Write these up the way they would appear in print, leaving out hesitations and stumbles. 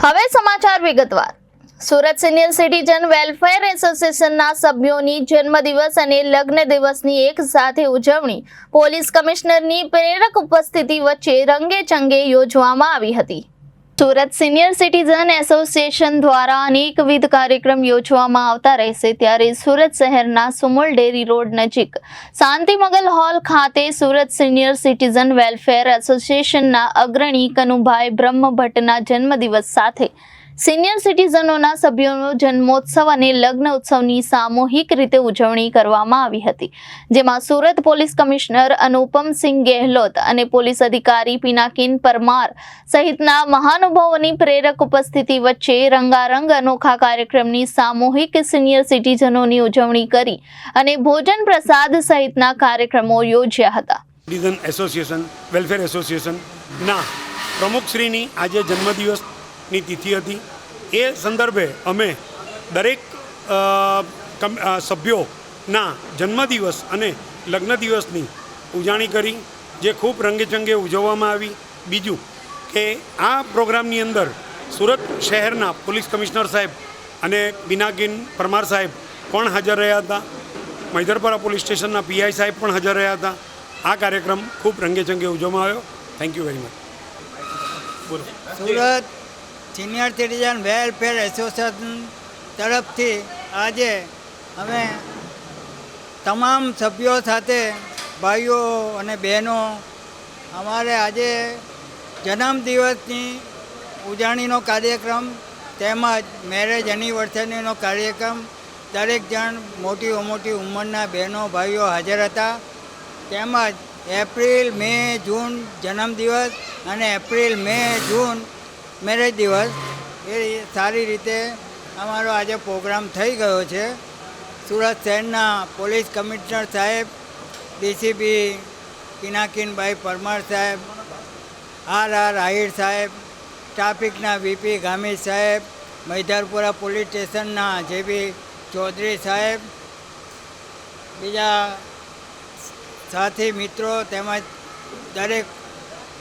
હવે સમાચાર વિગતવાર। સુરત સિનિયર સિટીઝન વેલફેર એસોસિએશનના સભ્યોની જન્મદિવસ અને લગ્ન દિવસની એક સાથે ઉજવણી પોલીસ કમિશનરની પ્રેરક ઉપસ્થિતિ વચ્ચે રંગેચંગે યોજવામાં આવી હતી। સુરત સિનિયર સિટીઝન એસોસિએશન દ્વારા અનેકવિધ કાર્યક્રમ યોજવામાં આવતા રહેશે, ત્યારે સુરત શહેરના સુમુલ ડેરી રોડ નજીક શાંતિમંગલ હોલ ખાતે સુરત સિનિયર સિટીઝન વેલફેર એસોસિએશનના અગ્રણી કનુભાઈ બ્રહ્મભટ્ટના જન્મદિવસ સાથે સિનિયર સિટીઝનોના સભ્યોનો જન્મોત્સવ અને લગ્ન ઉત્સવની સામૂહિક રીતે ઉજવણી કરવામાં આવી હતી, જેમાં સુરત પોલીસ કમિશનર અનુપમસિંહ ગેહલોત અને પોલીસ અધિકારી પિનાકીન પરમાર સહિતના મહાનુભાવોની પ્રેરક ઉપસ્થિતિ વચ્ચે રંગારંગ અનોખા કાર્યક્રમની સામૂહિક સિનિયર સિટીઝનોની ઉજવણી કરી અને ભોજન પ્રસાદ સહિતના કાર્યક્રમો યોજ્યા હતા। સિટીઝન એસોસિએશન વેલફેર એસોસિએશનના પ્રમુખશ્રીની આજે જન્મદિવસની તિથિ હતી। એ સંદર્ભે અમે દરેક સભ્યોના જન્મદિવસ અને લગ્ન દિવસની ઉજવણી કરી, જે ખૂબ રંગેચંગે ઉજવવામાં આવી। બીજું કે આ પ્રોગ્રામની અંદર સુરત શહેરના પોલીસ કમિશનર સાહેબ અને પિનાકીન પરમાર સાહેબ પણ હાજર રહ્યા હતા। મૈદરપરા પોલીસ સ્ટેશનના પીઆઈ સાહેબ પણ હાજર રહ્યા હતા। આ કાર્યક્રમ ખૂબ રંગેચંગે ઉજવવામાં આવ્યો। Thank you very much. બોલો। Surat senior citizen welfare association તરફથી આજે અમે તમામ સભ્યો સાથે, ભાઈઓ અને બહેનો, અમારે આજે જન્મદિવસની ઉજવણીનો કાર્યક્રમ તેમજ મેરેજ એનિવર્સરીનો કાર્યક્રમ, દરેક જણ મોટી ઉંમરના બહેનો ભાઈઓ હાજર હતા। તેમજ એપ્રિલ, મે, જૂન જન્મદિવસ અને એપ્રિલ, મે, જૂન મેરેજ દિવસ એ સારી રીતે અમારો આજે પ્રોગ્રામ થઈ ગયો છે। સુરત શહેરના પોલીસ કમિશનર સાહેબ, ડીસીપી પિનાકીનભાઈ પરમાર સાહેબ, આર આહિર સાહેબ, ટ્રાફિકના વીપી ગામિત સાહેબ, મૈદરપુરા પોલીસ સ્ટેશનના જેબી ચૌધરી સાહેબ, બીજા સાથી મિત્રો તેમજ દરેક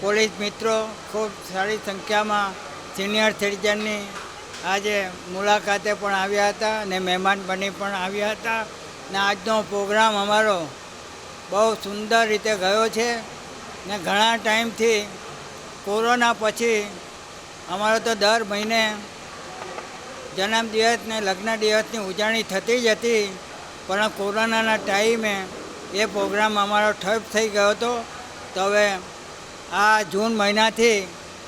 પોલીસ મિત્રો ખૂબ સારી સંખ્યામાં સિનિયર સિટીઝનની આજે મુલાકાતે પણ આવ્યા હતા અને મહેમાન બની પણ આવ્યા હતા। ને આજનો પ્રોગ્રામ અમારો બહુ સુંદર રીતે ગયો છે ને ઘણા ટાઈમથી કોરોના પછી અમારો તો દર મહિને જન્મદિવસ ને લગ્ન દિવસની ઉજવણી થતી જ હતી, પણ કોરોનાના ટાઈમે એ પ્રોગ્રામ અમારો ઠપ થઈ ગયો હતો। તો હવે આ જૂન મહિનાથી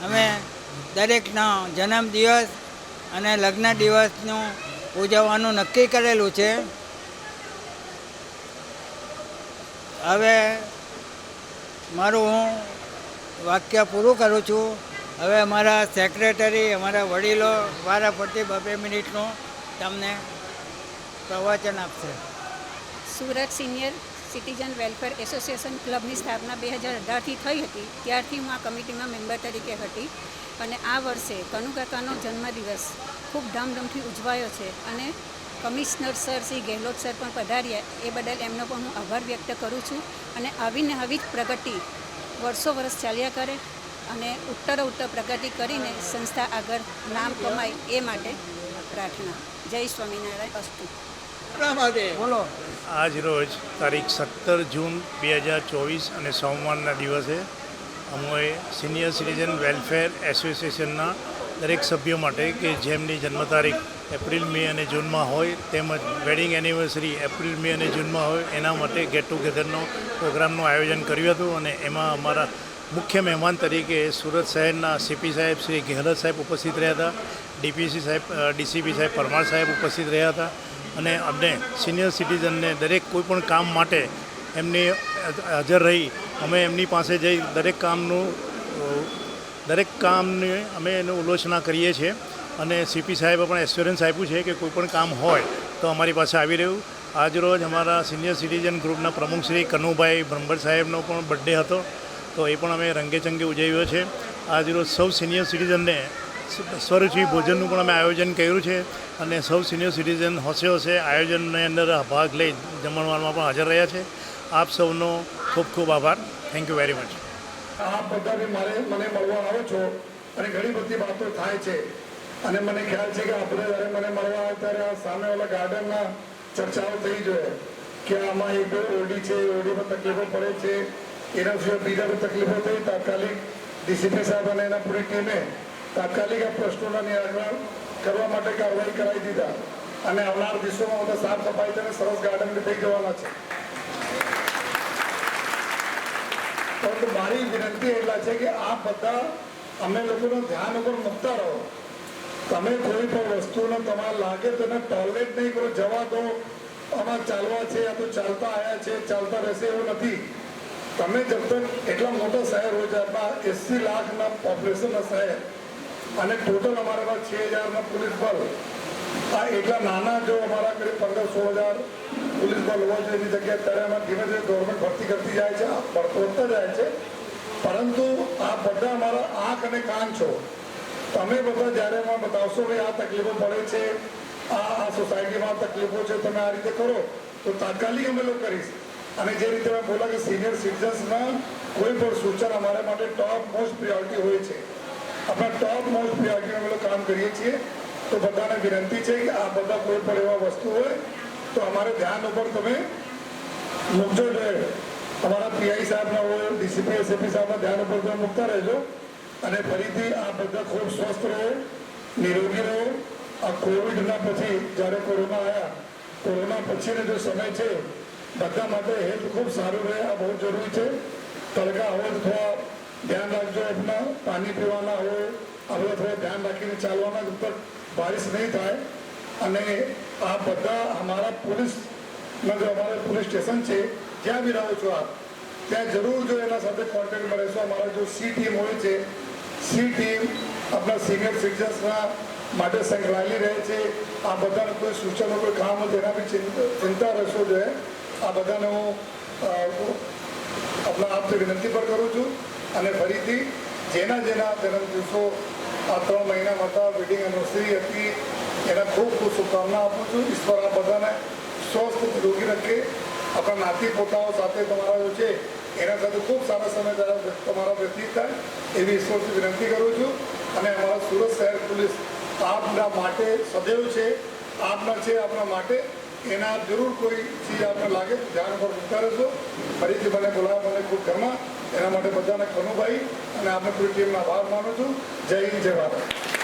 અમે દરેકનો જન્મદિવસ અને લગ્ન દિવસનું ઉજવવાનું નક્કી કરેલું છે। હવે મારું હું વાક્ય પૂરું કરું છું। હવે અમારા સેક્રેટરી, અમારા વડીલો વારાફરતી 2 મિનિટનું તમને પ્રવચન આપશે। Surat senior citizen welfare association ક્લબની સ્થાપના 2018થી થઈ હતી। ત્યારથી હું આ કમિટીમાં મેમ્બર તરીકે હતી અને આ વર્ષે કનુકાકાનો જન્મદિવસ ખૂબ ધામધૂમથી ઉજવાયો છે અને commissioner sir Shri Gehlot sir પણ પધાર્યા, એ બદલ એમનો પણ હું આભાર વ્યક્ત કરું છું અને આવીને આવી જ પ્રગતિ વર્ષો ચાલ્યા કરે અને ઉત્તરોત્તર પ્રગતિ કરીને સંસ્થા આગળ નામ કમાય એ માટે પ્રાર્થના। જય સ્વામિનારાયણ અસ્તુ। બોલો। આજ રોજ તારીખ 17 જૂન 2024 અને સોમવારના દિવસે અમે સિનિયર સિટીઝન વેલફેર એસોસિએશનના દરેક સભ્યો માટે કે જેમની જન્મ તારીખ એપ્રિલ, મે અને જૂનમાં હોય, તેમજ વેડિંગ એનિવર્સરી એપ્રિલ, મે અને જૂનમાં હોય, એના માટે ગેટ ટુગેધરનો પ્રોગ્રામનું આયોજન કર્યું હતું અને એમાં અમારા મુખ્ય મહેમાન તરીકે સુરત શહેરના સીપી સાહેબ શ્રી ગેહલોત સાહેબ ઉપસ્થિત રહ્યા હતા। ડીસીપી સાહેબ પરમાર સાહેબ ઉપસ્થિત રહ્યા હતા અને અમને સિનિયર સિટીઝનને દરેક કોઈપણ કામ માટે એમની હાજર રહી અમે એમની પાસે જઈ દરેક કામની અમે એનું ઉલોચના કરીએ છીએ અને સીપી સાહેબે પણ એશ્યોરન્સ આપ્યું છે કે કોઈપણ કામ હોય તો અમારી પાસે આવી રહ્યું। આજરોજ અમારા સિનિયર સિટીઝન ગ્રુપના પ્રમુખ શ્રી કનુભાઈ બ્રહ્મભટ્ટ સાહેબનો પણ બર્થડે હતો, તો એ પણ અમે રંગેચંગે ઉજવ્યો છે। આજરોજ સૌ સિનિયર સિટીઝનને સ્વરૂચિ ભોજનનું પણ અમે આયોજન કર્યું છે અને સૌ સિનિયર સિટીઝન હોશે આયોજનની અંદર ભાગ લઈ જમણવારમાં પણ હાજર રહ્યા છે। આપ સૌનો ખૂબ ખૂબ આભાર। Thank you very much. આપ બધાને મને મળવા આવો છો અને ઘણી બધી વાતો થાય છે અને મને ખ્યાલ છે કે આપણે જ્યારે મને મળવા આવ્યા ત્યારે આ સામેવાળા ગાર્ડનના ચર્ચાઓ થઈ જોઈએ કે આમાં એક ઓરડી છે, ઓરડીમાં તકલીફો પડે છે, એના સિવાય બીજા બધી તકલીફો થઈ. તાત્કાલિક ડીસીપી સાહેબ અને એના પૂરી ટીમે તાત્કાલિક આ પ્રશ્નોના નિરાકરણ કરવા માટે કાર્યવાહી કરાવી દીધા અને આવનાર દિવસોમાં બધા સાફ સફાઈ થઈને સરસ ગાર્ડન થઈ જવાના છે. પરંતુ મારી વિનંતી એટલા છે કે આ બધા અમે લોકોનું ધ્યાન ઉપર મૂકતા રહો. તમે કોઈ પણ વસ્તુને તમારે લાગે તો એને ટોલરેટ નહીં કરો, જવા દો, આમાં ચાલવા છે, આ તો ચાલતા આવ્યા છે, ચાલતા રહેશે એવું નથી. તમે જબ તક એટલા મોટા શહેર હોય છે, આપણા 80 લાખના પોપ્યુલેશનના શહેર અને ટોટલ અમારા પાસે 6000ના પોલીસ બળ, આ એટલા નાના જો અમારા કરીબ 15-16 હજાર પોલીસ બળ હોવા જોઈએ એની જગ્યાએ અત્યારે અમે ધીમે ધીમે ગવર્મેન્ટ ભરતી કરતી જાય છે, વધતા જાય છે. પરંતુ આ બધા અમારા આંખ અને કાન છો. તમે બધા જ્યારે એમાં બતાવશો કે આ તકલીફો પડે છે, આ સોસાયટીમાં તકલીફો છે, તમે આ રીતે કરો તો તાત્કાલિક અમે લોકો કરીશ. અને જે રીતે મેં બોલા કે સિનિયર સિટીઝન્સના કોઈ પણ સૂચન અમારા માટે ટોપ મોસ્ટ પ્રિયોરિટી હોય છે. આપણા ટોપ મોસ્ટ પ્રિયોરિટી અમે લોકો કામ કરીએ છીએ. તો બધાને વિનંતી છે કે આ બધા કોઈ પણ એવા વસ્તુ હોય તો અમારે ધ્યાન ઉપર તમે મૂકજો જોઈએ. અમારા પીઆઈ સાહેબના હોય, ડીસીપી એસએપી સાહેબના ધ્યાન ઉપર તમે મૂકતા રહેજો. અને ફરીથી આ બધા ખૂબ સ્વસ્થ રહો, નિરોગી રહો. આ કોવિડના પછી જ્યારે કોરોના આવ્યા, કોરોના પછીનો જે સમય છે બધા માટે હેલ્થ ખૂબ સારું રહે, આ બહુ જરૂરી છે. તડકા હોય તો થોડા ધ્યાન રાખજો, આપણા પાણી પીવાના હોય આપણે થોડા ધ્યાન રાખીને ચાલવાના, ઉપર બારિશ નહીં થાય. અને આ બધા અમારા પોલીસમાં જો અમારા પોલીસ સ્ટેશન છે જ્યાં બી રહો છો આપ, ત્યાં જરૂર જો એના સાથે કોન્ટેક્ટમાં રહેશો. અમારા જો સી ટીમ હોય છે, સી ટીમ આપણા સિનિયર સિટીઝન્સના માટે સંકળાયેલી રહે છે. આ બધાને કોઈ સૂચનો કોઈ કામ હોય તેના બી ચિંતા રહેશો જોઈએ. આ બધાને હું આપણા આપથી વિનંતી પણ કરું છું. અને ફરીથી જેના જન્મ દિવસો આ 3 મહિનામાં હતા, વેડિંગ એનિવર્સરી હતી, એના ખૂબ ખૂબ શુભકામના આપું છું. ઈશ્વર આ બધાને સ્વસ્થ નિરોગી રાખે. આપણા નાતી પોતાઓ સાથે તમારા જો છે એના સાથે ખૂબ સારા સમય તમારા વ્યતીત થાય એવી ઈશ્વરથી વિનંતી કરું છું. અને અમારા સુરત શહેર પોલીસ આપના માટે સદૈવ છે, આપના છે, આપણા માટે. એના જરૂર કોઈ ચીજ આપને લાગે તો ધ્યાન ઉપર મૂકતા રહેશો. ફરીથી મને બોલાવવા મને ખૂબ ગરમા, એના માટે બધાને કનુભાઈ અને આપણે પૂરી ટીમનો આભાર માનું છું. જય હિન્દ, જય ભારત.